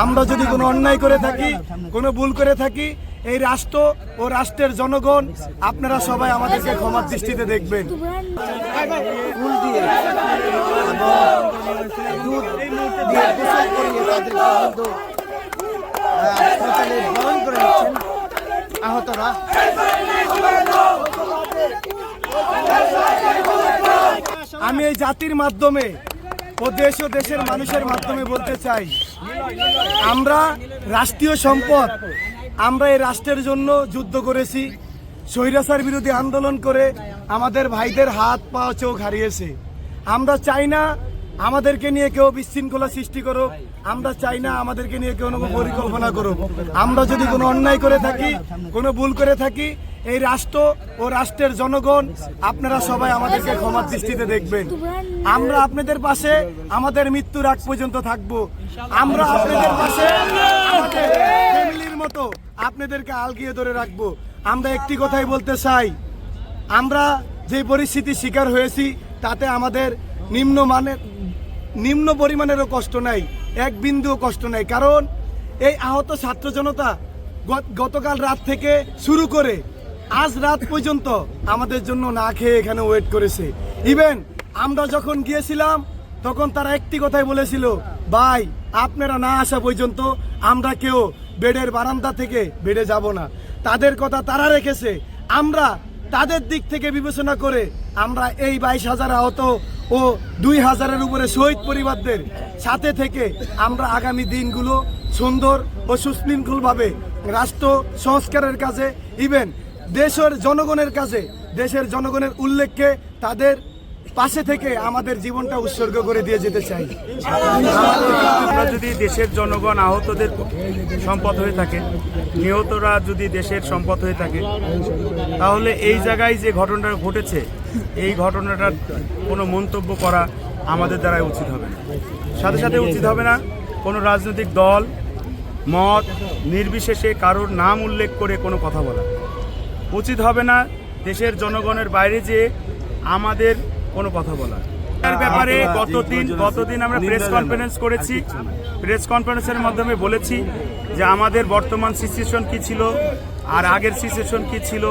আমরা যদি কোনো অন্যায় করে থাকি, কোনো ভুল করে থাকি, এই রাষ্ট্র ও রাষ্ট্রের জনগণ আপনারা সবাই আমাদেরকে ক্ষমার দৃষ্টিতে দেখবেন। ফুল দিয়ে দুধ দিয়ে গোসল করিয়ে তাদেরকে কিন্তু হাসপাতালে বরণ করে নিচ্ছেন আহতরা। আমি এই জাতির মাধ্যমে ও দেশ ও দেশের মানুষের মাধ্যমে বলতে চাই, আমরা রাষ্ট্রীয় সম্পদ, আমরা এই রাষ্ট্রের জন্য যুদ্ধ করেছি, স্বৈরাচার বিরোধী আন্দোলন করে আমাদের ভাইদের হাত পা চোখ হারিয়েছে। আমরা চাই না আমাদেরকে নিয়ে কেউ বিশৃঙ্খলা সৃষ্টি করুক, আমরা চাই না আমাদেরকে নিয়ে কেউ কোনো পরিকল্পনা করুক। আমরা যদি কোনো অন্যায় করে থাকি, কোনো ভুল করে থাকি, এই রাষ্ট্র ও রাষ্ট্রের জনগণ আপনারা সবাই আমাদেরকে ক্ষমার দৃষ্টিতে দেখবেন। আমরা আপনাদের পাশে আমাদের মৃত্যুর আগ পর্যন্ত থাকবো। আমরা আপনাদের পাশে আমাদের ফ্যামিলির মতো আপনাদেরকে আলগিয়ে ধরে রাখবো। আমরা একটি কথাই বলতে চাই, আমরা যে পরিস্থিতির শিকার হয়েছি তাতে আমাদের নিম্ন পরিমাণেরও কষ্ট নাই, এক বিন্দুও কষ্ট নাই। কারণ এই আহত ছাত্র জনতা গতকাল রাত থেকে শুরু করে আজ রাত পর্যন্ত আমাদের জন্য না খেয়ে এখানে ওয়েট করেছে। ইভেন আমরা যখন গিয়েছিলাম তখন তারা একটি কথাই বলেছিল, ভাই আপনারা না আসা পর্যন্ত আমরা কেউ বেডের বারান্দা থেকে বেডে যাব না। তাদের কথা তারা রেখেছে। আমরা তাদের দিক থেকে বিবেচনা করে আমরা এই 22,000 আহত ও 2,000-এর উপরে শহীদ পরিবারদের সাথে থেকে আমরা আগামী দিনগুলো সুন্দর ও সুশৃঙ্খলভাবে রাষ্ট্র সংস্কারের কাজে, ইভেন দেশের জনগণের কাছে, দেশের জনগণের উল্লেখে তাদের পাশে থেকে আমাদের জীবনটা উৎসর্গ করে দিয়ে যেতে চাই। আমরা যদি দেশের জনগণ আহতদের সম্পদ হয়ে থাকে, নিহতরা যদি দেশের সম্পদ হয়ে থাকে, তাহলে এই জায়গায় যে ঘটনাটা ঘটেছে, এই ঘটনাটার কোনো মন্তব্য করা আমাদের দ্বারাই উচিত হবে না। সাথে সাথে উচিত হবে না কোনো রাজনৈতিক দল, মত নির্বিশেষে কারোর নাম উল্লেখ করে কোনো কথা বলা। উচিত হবে না দেশের জনগণের বাইরে যে আমাদের কোনো কথা বলা। এর ব্যাপারে গতদিন আমরা প্রেস কনফারেন্স করেছি। প্রেস কনফারেন্সের মাধ্যমে বলেছি যে আমাদের বর্তমান সিচুয়েশন কি ছিল আর আগের সিচুয়েশন কি ছিল।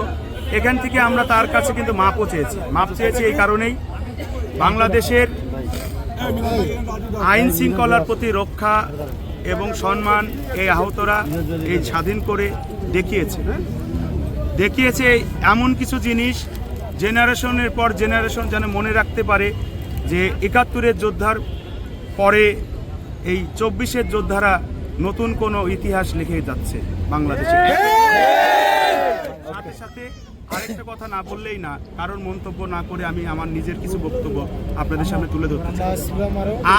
এখান থেকে আমরা তার কাছে কিন্তু মাপও চেয়েছি। মাপ চেয়েছি এই কারণেই, বাংলাদেশের আইন শৃঙ্খলার প্রতি রক্ষা এবং সম্মান এই আহতরা এই স্বাধীন করে দেখিয়েছে এমন কিছু জিনিস জেনারেশনের পর জেনারেশন যেন মনে রাখতে পারে যে 71-এর যোদ্ধার পরে এই 24-এর যোদ্ধারা নতুন কোনো ইতিহাস লিখে যাচ্ছে বাংলাদেশে। সাথে সাথে আরেকটা কথা না বললেই না, কারণ মন্তব্য না করে আমি আমার নিজের কিছু বক্তব্য আপনাদের সামনে তুলে ধরতে চাই।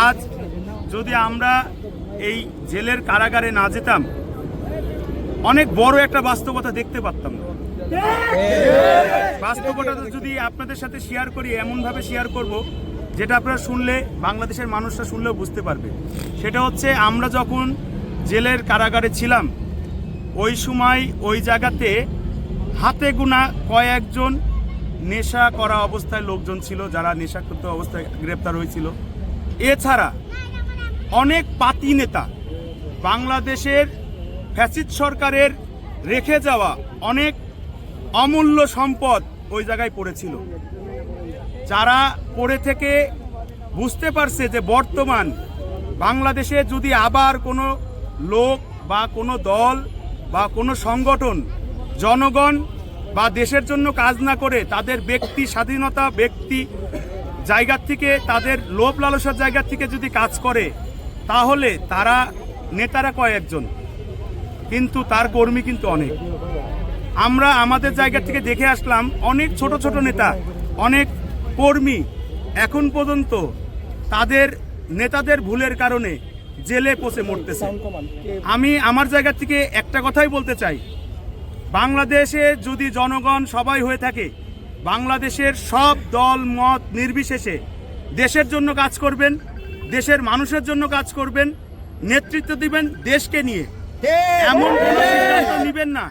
আজ যদি আমরা এই জেলের কারাগারে না যেতাম, অনেক বড় একটা বাস্তবতা দেখতে পারতাম না। বাস্তবতা যদি আপনাদের সাথে শেয়ার করি, এমনভাবে শেয়ার করব যেটা আপনারা শুনলে, বাংলাদেশের মানুষরা শুনলেও বুঝতে পারবে। সেটা হচ্ছে, আমরা যখন জেলের কারাগারে ছিলাম, ওই সময় ওই জায়গাতে হাতে গোনা কয়েকজন নেশা করা অবস্থায় লোকজন ছিল, যারা নেশাগ্রস্ত অবস্থায় গ্রেপ্তার হয়েছিল। এছাড়া অনেক পাতি নেতা, বাংলাদেশের ফ্যাসিস্ট সরকারের রেখে যাওয়া অনেক অমূল্য সম্পদ ওই জায়গায় পড়েছিল, যারা পড়ে থেকে বুঝতে পারছে যে বর্তমান বাংলাদেশে যদি আবার কোনো লোক বা কোনো দল বা কোনো সংগঠন জনগণ বা দেশের জন্য কাজ না করে তাদের ব্যক্তি স্বাধীনতা, ব্যক্তি জায়গার থেকে, তাদের লোভ লালসার জায়গা থেকে যদি কাজ করে, তাহলে তারা নেতারা কয়েকজন, কিন্তু তার কর্মী কিন্তু অনেক। আমরা আমাদের জায়গা থেকে দেখে আসলাম অনেক ছোট ছোট নেতা, অনেক কর্মী এখন পর্যন্ত তাদের নেতাদের ভুলের কারণে জেলে পচে মরতেছে। আমি আমার জায়গা থেকে একটা কথাই বলতে চাই, বাংলাদেশে যদি জনগণ সবাই হয়ে থাকে, বাংলাদেশের সব দল মত নির্বিশেষে দেশের জন্য কাজ করবেন, দেশের মানুষের জন্য কাজ করবেন, নেতৃত্ব দিবেন দেশকে নিয়ে, এমন কোনো সিদ্ধান্ত নেবেন না